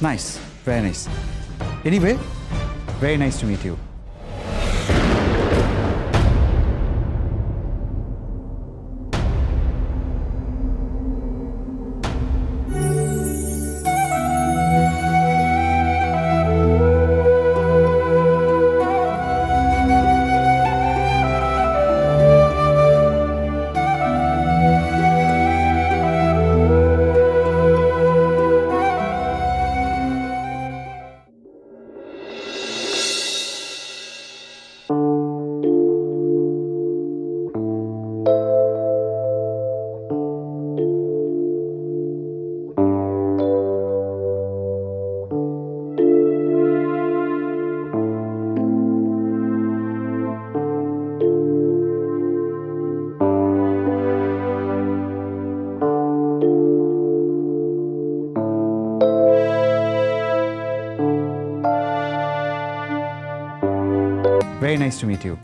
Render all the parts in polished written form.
Nice, very nice. Anyway, very nice to meet you. Very nice to meet you.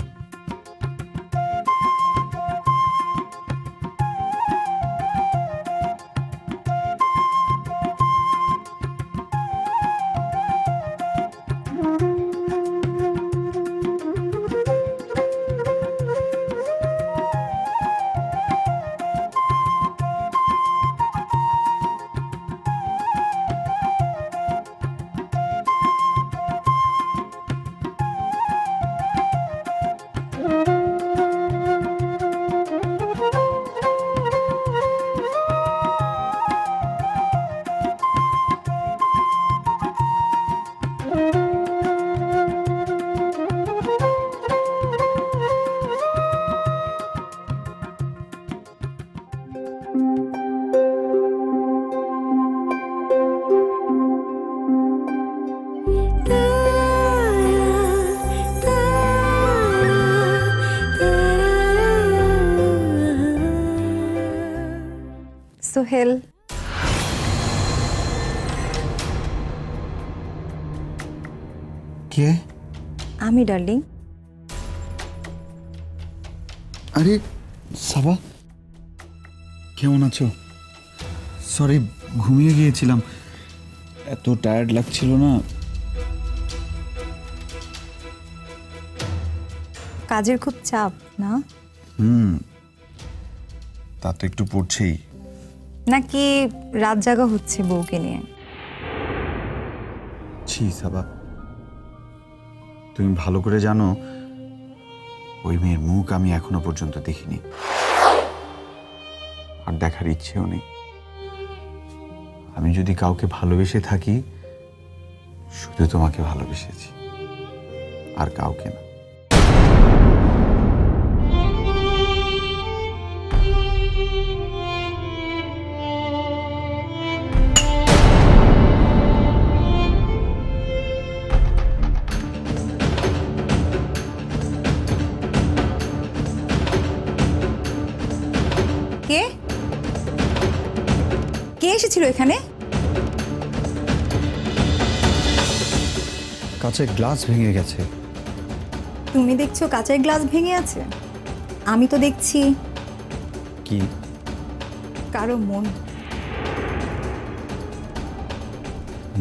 Sohel, কে? আমি darling. আরে সাবা, কেমন আছো? Sorry, ঘুমিয়ে গিয়েছিলাম, এত টায়ার্ড লাগছিল না। কাজের খুব চাপ না? তা তো একটু পড়ছেই। নাকি রাত জাগা হচ্ছে বউকে নিয়ে? ছি সাবা, তুমি ভালো করে জানো ওই মেয়ের মুখ আমি এখনো পর্যন্ত দেখিনি, আর দেখার ইচ্ছেও নেই। আমি যদি কাউকে ভালোবেসে থাকি, শুধু তোমাকে ভালোবেসেছি, আর কাউকে না। কে কে এসেছিল এখানে? কাছের গ্লাস ভেঙে গেছে। তুমি দেখছো কাচের গ্লাস ভেঙে আছে, আমি তো দেখছি কি? কারো মন।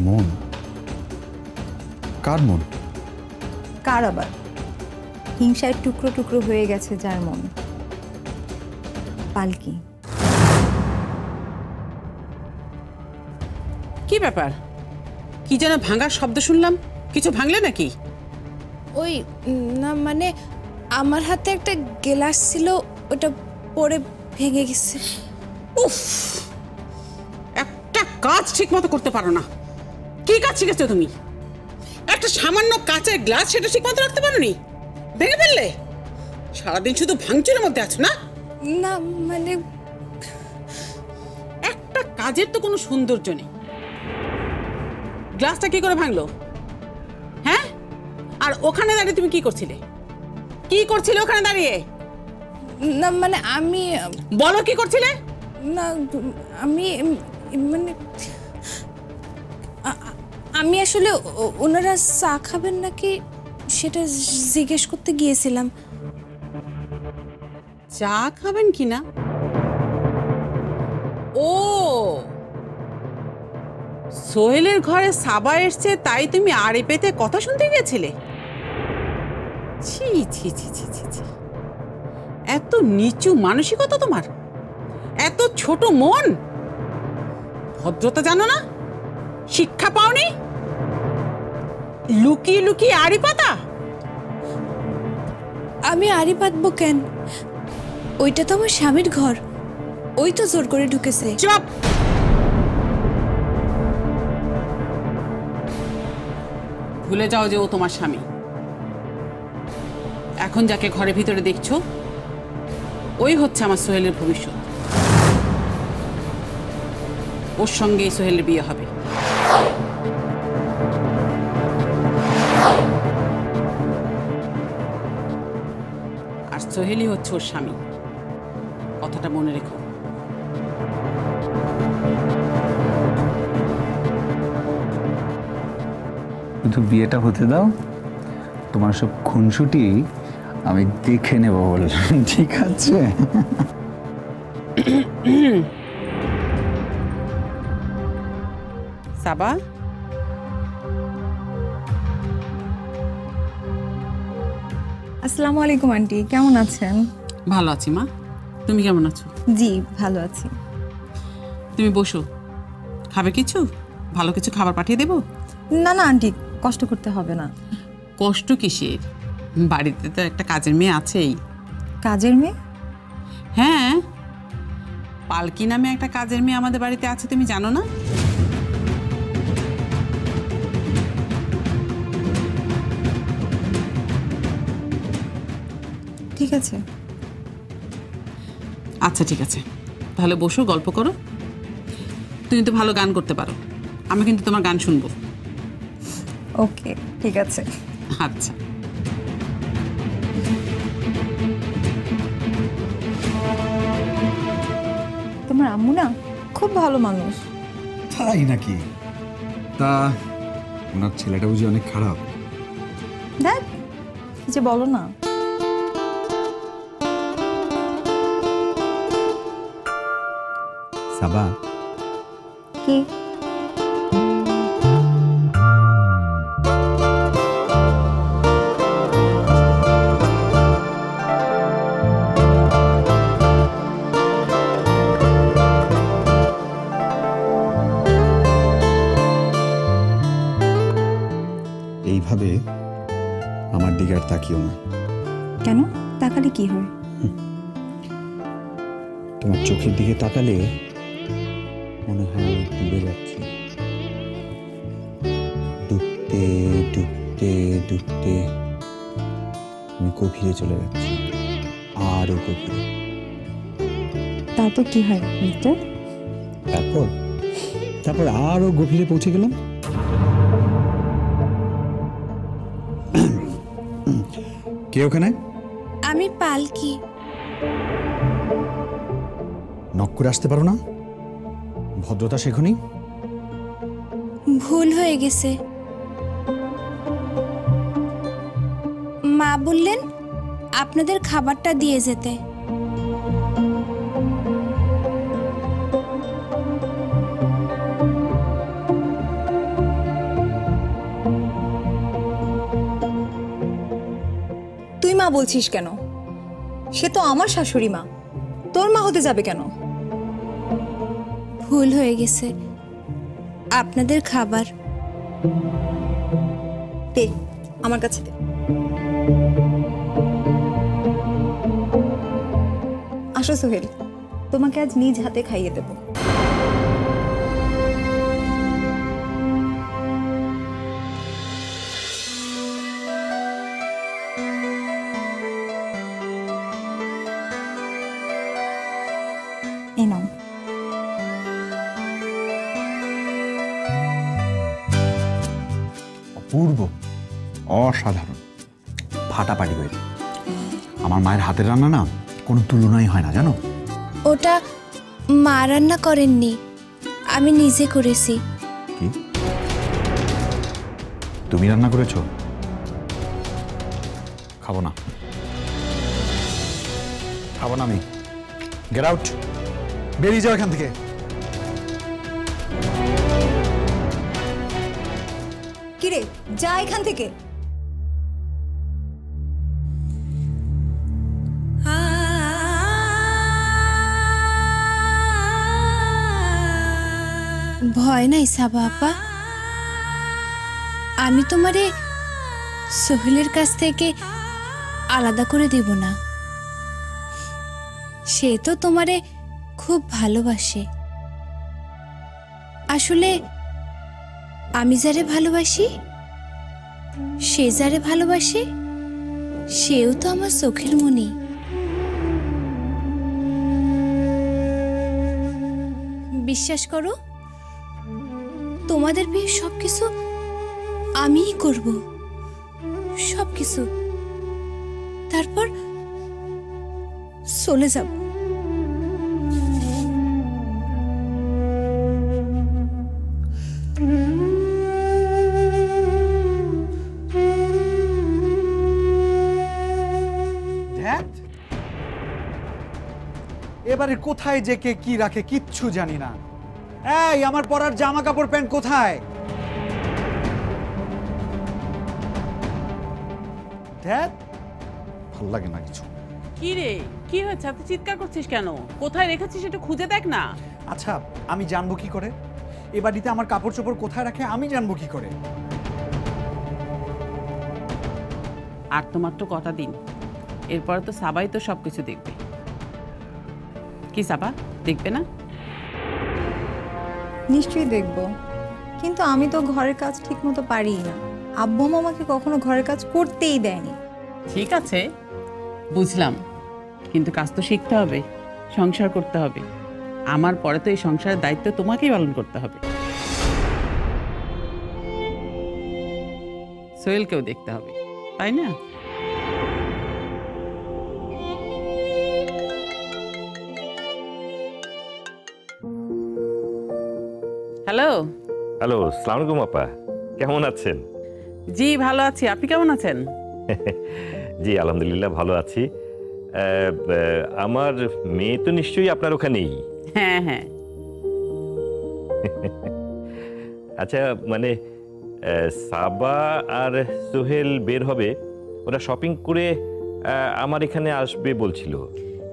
মন? কার মন? কার আবার? হিংসায় টুকরো টুকরো হয়ে গেছে যার মন। পালকি। কি ব্যাপার? কি যেন ভাঙার শব্দ শুনলাম, কিছু ভাঙলে নাকি? ওই না, মানে আমার হাতে একটা গ্লাস ছিল, ওটা পড়ে ভেঙে গেছে। উফ, একটা কাজ ঠিক মতো করতে পারো না। কি কাজ শিখেছো তুমি? একটা সামান্য কাচের গ্লাস সেটা ঠিক মতো রাখতে পারোনি, ভেঙে ফেললে। সারাদিন শুধু ভাঙচুরের মধ্যে আছো না? না মানে একটা কাজের তো কোনো সৌন্দর্য নেই। গ্লাসটা কি করে ভাঙলো? হ্যাঁ, আর ওখানে দাঁড়িয়ে তুমি কি করছিলে? কি করছিলে ওখানে দাঁড়িয়ে? না মানে আমি বলো কি করছিলে? না আমি মানে আমি আসলে ওনারা চা খাবেন নাকি সেটা জিজ্ঞেস করতে গিয়েছিলাম। চা খাবেন কি না? ও, সোহেলের ঘরে সাবা এসছে তাই তুমি আড়ে পেতে কথা শুনতে গেছিলে? ছি ছি ছি ছি ছি ছি, এত নিচু মানসিকতা তোমার, এত ছোট মন, ভদ্রতা জানো না, শিক্ষা পাওনি, লুকিয়ে লুকিয়ে আড়ি পাতা। আমি আড়ি পাতবো কেন? ওইটা তো আমার স্বামীর ঘর, ওই তো জোর করে ঢুকেছে। চুপ! ভুলে যাও যে ও তোমার স্বামী। এখন যাকে ঘরের ভিতরে দেখছো ওই হচ্ছে আমার সোহেলের ভবিষ্যৎ। ওর সঙ্গেই সোহেলের বিয়ে হবে। আর সোহেলই হচ্ছে ওর স্বামী, কথাটা মনে রেখো। শুধু বিয়েটা হতে দাও, তোমার সব খুনসুটি আমি দেখে নেব বললাম, ঠিক আছে? সাবা, আসসালামু আলাইকুম আন্টি, কেমন আছেন? ভালো আছি মা, তুমি কেমন আছো? জি ভালো আছি। তুমি বসো, খাবে কিছু? ভালো কিছু খাবার পাঠিয়ে দেবো? না না আন্টি, কষ্ট করতে হবে না। কষ্ট কিসের? বাড়িতে তো একটা কাজের মেয়ে আছেই। কাজের মেয়ে? হ্যাঁ, পালকি নামে একটা কাজের মেয়ে আমাদের বাড়িতে আছে, তুমি জানো না? ঠিক আছে। আচ্ছা ঠিক আছে, তাহলে বসো, গল্প করো। তুমি তো ভালো গান করতে পারো, আমি কিন্তু তোমার গান শুনবো। ওকে ঠিক আছে। আচ্ছা। তোমার আম্মু না খুব ভালো মানুষ। তাই নাকি? তা ওনার ছেলেটা বুঝি অনেক খারাপ? দেখ কি যে বলো না। সাবা, কি? এইভাবে আমার দিকে আর তাকিও না। কেন? তাকালে কি হয়? তোমার চোখের দিকে তাকালে মনে হয় আমি ডুবে যাচ্ছি। ডুবতে ডুবতে ডুবতে আমি গভীরে চলে যাচ্ছি, আরো গভীরে। তারপর কি হয় মিস্টার? তারপর তারপর আরো গভীরে পৌঁছে গেলাম। কে ওখানে? আমি পালকি। নক করে আসতে পারো না? ভদ্রতা শেখনি? ভুল হয়ে গেছে। মা বললেন আপনাদের খাবারটা দিয়ে যেতে। তুই মা বলছিস কেন? সে তো আমার শাশুড়ি মা, তোর মা হতে যাবে কেন? ভুল হয়ে গেছে। আপনাদের খাবার। দে আমার কাছে দে। আসো সোহেল, তোমাকে আজ নিজ হাতে খাইয়ে দেব। এই নাও। অপূর্ব, অসাধারণ, ফাটাফাটি হয়েছে। আমার মায়ের হাতের রান্না না কোনো তুলনাই হয় না, জানো? ওটা মা রান্না করেননি, আমি নিজে করেছি। কি? তুমি রান্না করেছো? খাবো না, খাবো না আমি। গেট আউট, বেরিয়ে যাও এখান থেকে। কিরে, যা এখান থেকে। ভয় নাই সাবা আপা, আমি তোমারে সোহেলের কাছ থেকে আলাদা করে দেব না। সে তো তোমারে খুব ভালোবাসে। আসলে আমি যারে ভালোবাসি, সে যারে ভালোবাসে, সেও তো আমার চোখের মনি। বিশ্বাস করো, তোমাদের বিয়ে সবকিছু আমিই করব, সবকিছু। তারপর চলে যাব। ধ্যাৎ, এবারে কোথায় যে কে কি রাখে কিচ্ছু জানি না। এই আমার পরার জামা কাপড় প্যান্ট কোথায়? ধ্যাৎ, ভাল লাগে না কিছু। কি রে, কি হয়েছে? এত চিৎকার করছিস কেন? কোথায় রেখেছিস একটু খুঁজে দেখ না। আচ্ছা, আমি জানবো কি করে? এ বাড়িতে আমার কাপড় চোপড় কোথায় রাখে আমি জানবো কি করে? আর তো মাত্র কটা দিন, এরপরে তো সাবাই তো সবকিছু দেখবে। কি সাবা, দেখবে না? নিশ্চয়ই দেখবো, কিন্তু আমি তো ঘরের কাজ ঠিক মতো পারি না। আব্বু আম্মু আমাকে কখনো ঘরের কাজ করতেই দেয়নি। ঠিক আছে, বুঝলাম, কিন্তু কাজ তো শিখতে হবে, সংসার করতে হবে। আমার পরে তো এই সংসারের দায়িত্ব তোমাকেই পালন করতে হবে। সোহেলকেও দেখতে হবে, তাই না? হ্যালো। হ্যালো, আসসালামু আলাইকুম আপা, কেমন আছেন? জি ভালো আছি, আপনি কেমন আছেন? জি আলহামদুলিল্লাহ ভালো আছি। আমার মেয়ে তো নিশ্চয়ই আপনার ওখানেই। হ্যাঁ হ্যাঁ। আচ্ছা, মানে সাবা আর সোহেল বের হবে, ওরা শপিং করে আমার এখানে আসবে বলছিল।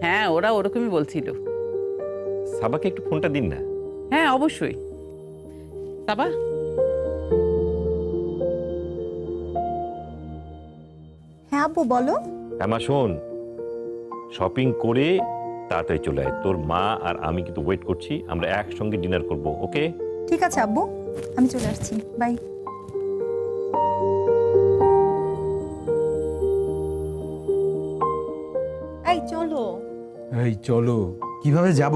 হ্যাঁ, ওরা ওরকমই বলছিল। সাবাকে একটু ফোনটা দিন না। হ্যাঁ অবশ্যই। সাবা, হ্যাঁ আব্বু বলো। মা শোন, শপিং করে তাড়াতাড়ি চলে আয়, তোর মা আর আমি কিন্তু ওয়েট করছি, আমরা একসঙ্গে ডিনার করব। ওকে? ঠিক আছে আব্বু, আমি চলে আসছি, বাই। এই চলো। এই চলো, কিভাবে যাব?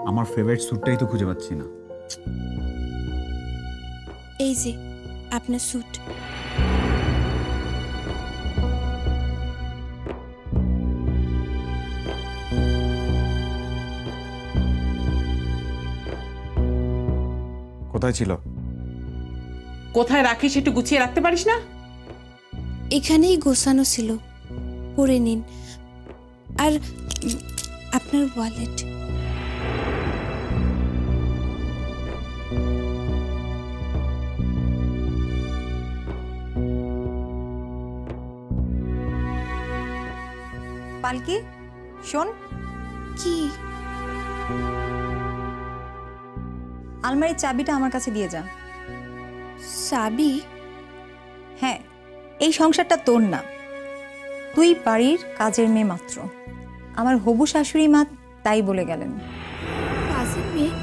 আমার ফেভারিট স্যুটটাই তো খুঁজে পাচ্ছি না। এই যে আপনার স্যুট। কোথায় ছিল? কোথায় রাখিস একটু গুছিয়ে রাখতে পারিস না? এখানেই গোছানো ছিল, পরে নিন। আর আপনার ওয়ালেট। পালকি, শোন, কি? আলমারির চাবিটা আমার কাছে দিয়ে যা। চাবি? হ্যাঁ, এই সংসারটা তোর না, তুই বাড়ির কাজের মেয়ে মাত্র। আমার হবু শাশুড়ি মা তাই বলে গেলেন। কাজের মেয়ে?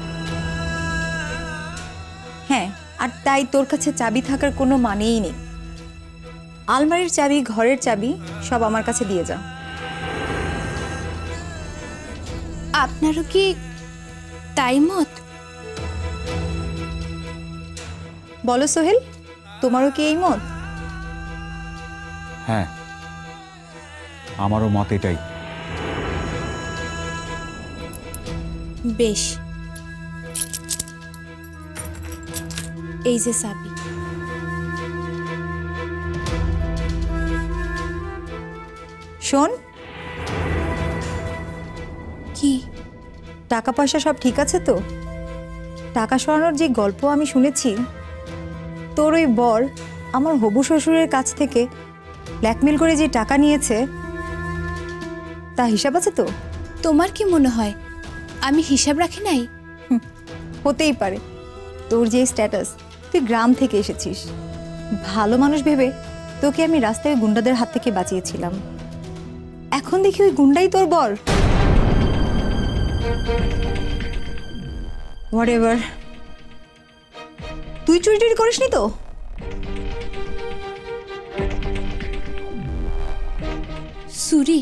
হ্যাঁ, আর তাই তোর কাছে চাবি থাকার কোনো মানেই নেই। আলমারির চাবি, ঘরের চাবি সব আমার কাছে দিয়ে যা। আপনারও কি তাই মত? বলো সোহেল, তোমারও কি এই মত? হ্যাঁ, আমারও মত এটাই। বেশ, এই যে চাবি। শোন, কি? টাকা পয়সা সব ঠিক আছে তো? টাকা সরানোর যে গল্প আমি শুনেছি, তোর ওই বর আমার হবু শ্বশুরের কাছ থেকে ব্ল্যাকমেল করে যে টাকা নিয়েছে তা হিসাব আছে তো? তোমার কি মনে হয় আমি হিসাব রাখি নাই? হতেই পারে, তোর যে স্ট্যাটাস, তুই গ্রাম থেকে এসেছিস, ভালো মানুষ ভেবে তোকে আমি রাস্তায় গুন্ডাদের হাত থেকে বাঁচিয়েছিলাম। এখন দেখি ওই গুন্ডাই তোর বর। হোয়াটএভার, তুই চুরি টুরি করিসনি তো? চুরি?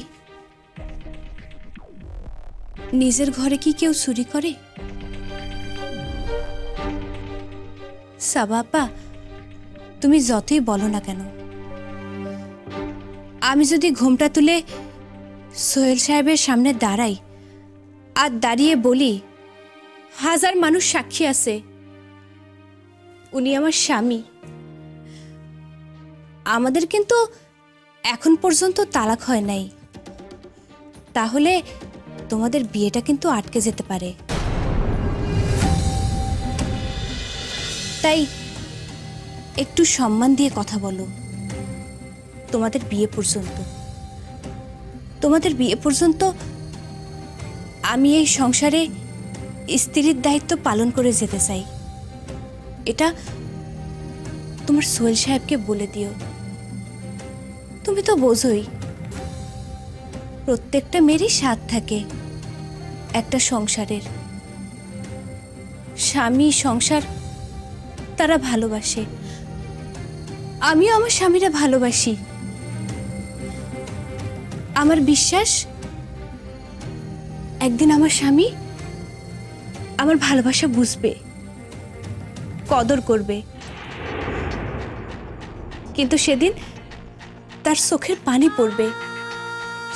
নিজের ঘরে কি কেউ চুরি করে? সাবা আপা, তুমি যতই বলো না কেন, আমি যদি ঘোমটা তুলে সোহেল সাহেবের সামনে দাঁড়াই আর দাঁড়িয়ে বলি, হাজার মানুষ সাক্ষী আছে উনি আমার স্বামী, আমাদের কিন্তু এখন পর্যন্ত তালাক হয় নাই, তাহলে তোমাদের বিয়েটা কিন্তু আটকে যেতে পারে। তাই একটু সম্মান দিয়ে কথা বলো। তোমাদের বিয়ে পর্যন্ত আমি এই সংসারে স্ত্রীর দায়িত্ব পালন করে যেতে চাই। এটা তোমার সোহেল সাহেবকে বলে দিও। তুমি তো বোঝোই, প্রত্যেকটা মেয়েরই স্বাদ থাকে একটা সংসারের। স্বামী সংসার তারা ভালোবাসে, আমিও আমার স্বামীরা ভালোবাসি। আমার বিশ্বাস একদিন আমার স্বামী আমার ভালোবাসা বুঝবে, কদর করবে, কিন্তু সেদিন তার চোখের পানি পড়বে,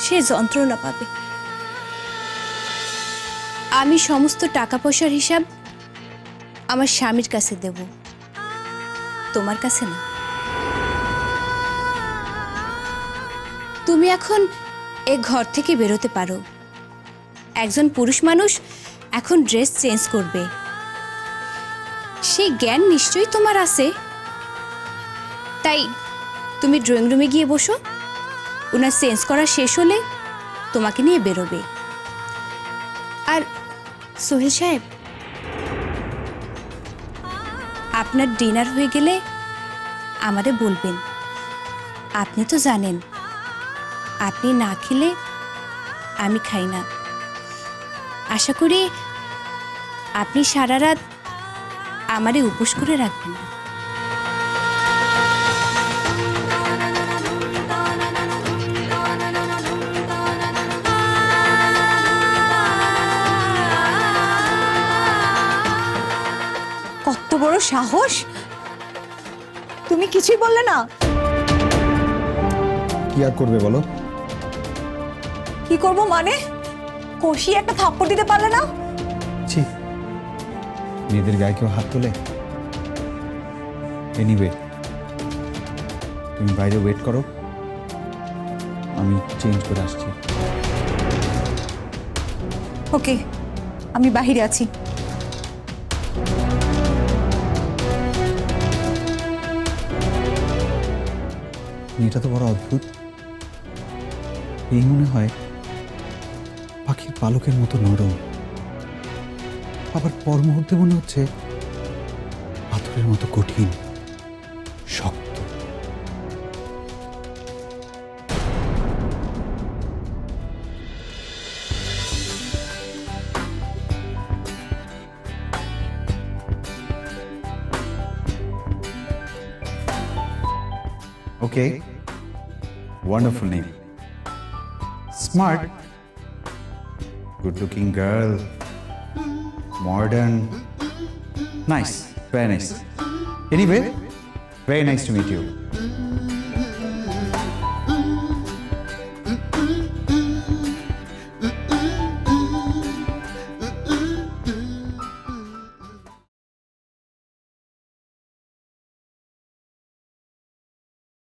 সে যন্ত্রণা পাবে। আমি সমস্ত টাকা পয়সার হিসাব আমার স্বামীর কাছে দেব, তোমার কাছে না। তুমি এখন এ ঘর থেকে বেরোতে পারো। একজন পুরুষ মানুষ এখন ড্রেস চেঞ্জ করবে, সেই জ্ঞান নিশ্চয়ই তোমার আছে। তাই তুমি ড্রয়িং রুমে গিয়ে বসো, ওনার চেঞ্জ করা শেষ হলে তোমাকে নিয়ে বেরোবে। আর সোহেল সাহেব, আপনার ডিনার হয়ে গেলে আমারে বলবেন। আপনি তো জানেন আপনি না খেলে আমি খাই না। আশা করি আপনি সারা রাত আমারে উপোস করে রাখবেন না। কত বড় সাহস! তুমি কিছুই বললে না? কি আর করবে বলো? কি করব মানে? কষিয়ে একটা থাপ্পড় দিতে পারলে না? ছি, মেয়েদের গায়ে কেউ হাত তোলে? এনিওয়ে, তুমি বাইরে ওয়েট করো, আমি চেঞ্জ করে আসছি। ওকে, আমি বাহিরে আছি। মেয়েটা তো বড় অদ্ভুত। এই মনে হয় পাখির পালকের মতো নরম, আবার পর মুহূর্তে মনে হচ্ছে পাথরের মতো কঠিন, শক্ত। Okay, wonderful name. Smart, good looking girl, modern, nice, very nice. Anyway, very nice to meet you.